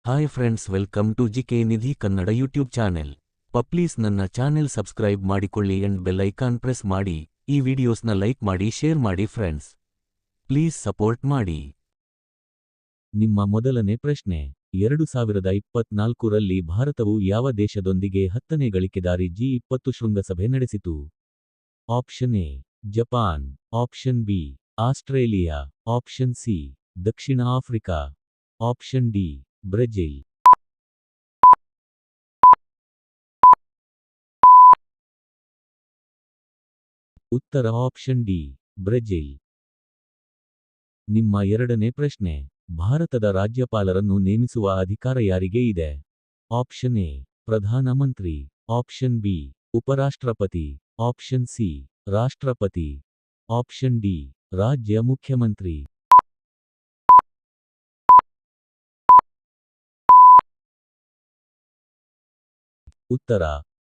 Hi friends, welcome to GK Nidhi Kannada YouTube channel. Please ನನ್ನ channel subscribe ಮಾಡಿಕೊಳ್ಳಿ and bell icon press ಮಾಡಿ. ಈ ವಿಡಿಯೋಸ್ನ ಲೈಕ್ ಮಾಡಿ, ಶೇರ್ ಮಾಡಿ ಫ್ರೆಂಡ್ಸ್. ಪ್ಲೀಸ್ ಸಪೋರ್ಟ್ ಮಾಡಿ. ನಿಮ್ಮ ಮೊದಲನೇ ಪ್ರಶ್ನೆ, 2024ರಲ್ಲಿ ಭಾರತವು ಯಾವ ದೇಶದೊಂದಿಗೆ 10ನೇ ಗಳಿಕೆದಾರಿ G20 ಶೃಂಗಸಭೆ ನಡೆಸಿತು? Option A Japan, option B Australia, option C Dakshina Africa, option D Brazil. ಉತ್ತರ ಆಪ್ಷನ್ ಡಿ ಬ್ರೆಜಿಲ್. ನಿಮ್ಮ ಎರಡನೇ ಪ್ರಶ್ನೆ, ಭಾರತದ ರಾಜ್ಯಪಾಲರನ್ನು ನೇಮಿಸುವ ಅಧಿಕಾರ ಯಾರಿಗೆ ಇದೆ? ಆಪ್ಷನ್ ಎ ಪ್ರಧಾನಮಂತ್ರಿ, ಆಪ್ಷನ್ ಬಿ ಉಪರಾಷ್ಟ್ರಪತಿ, ಆಪ್ಷನ್ ಸಿ ರಾಷ್ಟ್ರಪತಿ, ಆಪ್ಷನ್ ಡಿ ರಾಜ್ಯ ಮುಖ್ಯಮಂತ್ರಿ. ಉತ್ತರ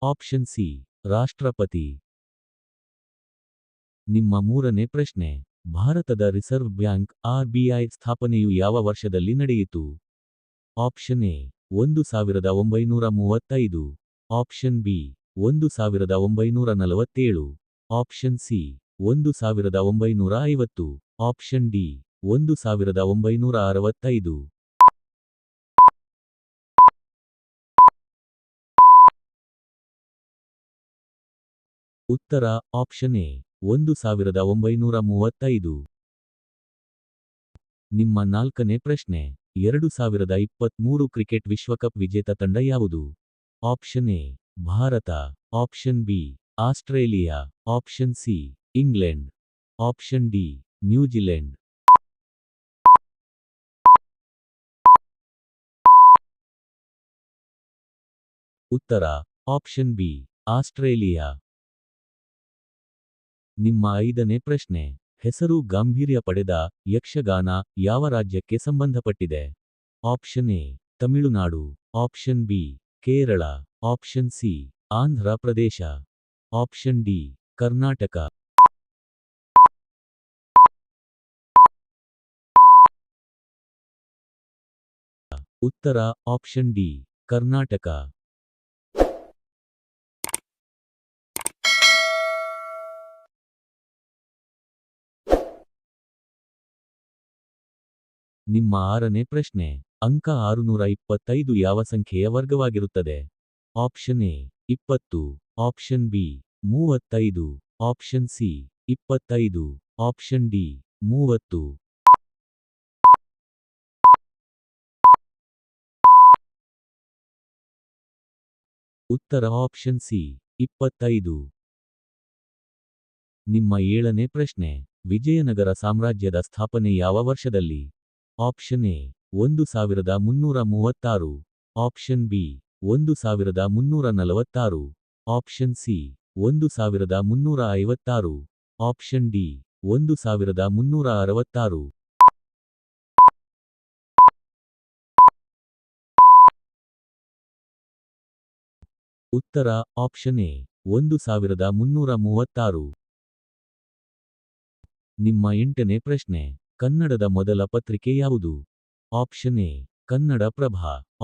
ಆಪ್ಷನ್ ಸಿ ರಾಷ್ಟ್ರಪತಿ. ನಿಮ್ಮ ಮೂರನೇ ಪ್ರಶ್ನೆ, ಭಾರತದ ರಿಸರ್ವ್ ಬ್ಯಾಂಕ್ RBI ಸ್ಥಾಪನೆಯು ಯಾವ ವರ್ಷದಲ್ಲಿ ನಡೆಯಿತು? Option A 1935, option B 1947, option C 1950, option D 1965. ಉತ್ತರ ಆಪ್ಷನ್ ಎ 1935. ನಿಮ್ಮ ನಾಲ್ಕನೇ ಪ್ರಶ್ನೆ, 2023 ಕ್ರಿಕೆಟ್ ವಿಶ್ವಕಪ್ ವಿಜೇತ ತಂಡ ಯಾವುದು? Option A Bharat, option B Australia, option C England, option D New Zealand. ಉತ್ತರ ಆಪ್ಷನ್ ಬಿ ಆಸ್ಟ್ರೇಲಿಯಾ. ನಿಮ್ಮ ಐದನೇ ಪ್ರಶ್ನೆ, ಹೆಸರು ಗಾಂಭೀರ್ಯ ಪಡೆದ ಯಕ್ಷಗಾನ ಯಾವ ರಾಜ್ಯಕ್ಕೆ ಸಂಬಂಧಪಟ್ಟಿದೆ? Option A Tamil Nadu, option B Kerala, option C Andhra Pradesh, option D Karnataka. ಉತ್ತರ ಆಪ್ಷನ್ ಡಿ ಕರ್ನಾಟಕ. ನಿಮ್ಮ ಆರನೇ ಪ್ರಶ್ನೆ, ಅಂಕ 625 ಯಾವ ಸಂಖ್ಯೆಯ ವರ್ಗವಾಗಿರುತ್ತದೆ? Option A 20, option B 35, option C 25, option D 30. ಉತ್ತರ ಆಪ್ಷನ್ ಸಿ 25. ನಿಮ್ಮ ಏಳನೇ ಪ್ರಶ್ನೆ, ವಿಜಯನಗರ ಸಾಮ್ರಾಜ್ಯದ ಸ್ಥಾಪನೆ ಯಾವ ವರ್ಷದಲ್ಲಿ? Option A 1336, option B 1346, option C 1356, option D 1366. ಉತ್ತರ ಆಪ್ಷನ್ ಎ 1336. ನಿಮ್ಮ ಎಂಟನೇ ಪ್ರಶ್ನೆ, ಕನ್ನಡದ ಮೊದಲ ಪತ್ರಿಕೆ ಯಾವುದು? Option A Kannada Prabha,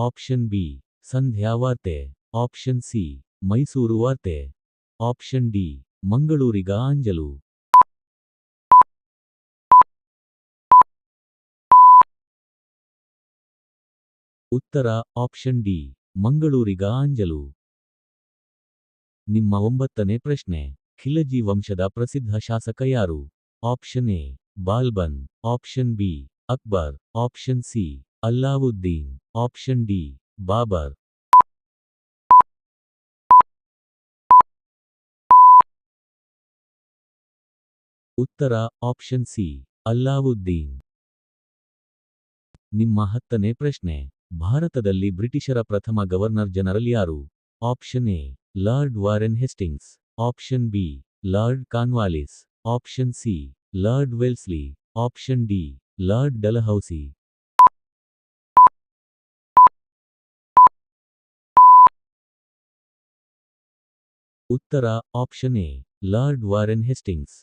option B Sandhya Varthe, option C Mysuru ವಾರ್ತೆ, ಆಪ್ಷನ್ ಡಿ ಮಂಗಳೂರಿಗ ಅಂಜಲು. ಉತ್ತರ ಆಪ್ಷನ್ ಡಿ ಮಂಗಳೂರಿಗ ಅಂಜಲು. ನಿಮ್ಮ ಒಂಬತ್ತನೇ ಪ್ರಶ್ನೆ, ಖಿಲಜಿ ವಂಶದ ಪ್ರಸಿದ್ಧ ಶಾಸಕ ಯಾರು? Option A Balban, option B Akbar, option C Alauddin, option D Babur. ಉತ್ತರ ಆಪ್ಷನ್ ಸಿ ಅಲ್ಲಾವುದ್ದೀನ್. ನಿಮ್ಮ ಹತ್ತನೇ ಪ್ರಶ್ನೆ, ಭಾರತದಲ್ಲಿ ಬ್ರಿಟಿಷರ ಪ್ರಥಮ ಗವರ್ನರ್ ಜನರಲ್ ಯಾರು? Option A Lord Warren Hastings, option B Lord Cornwallis, option C Lord Wellesley, option D Lord Dalhousie. ಉತ್ತರ option A Lord Warren Hastings.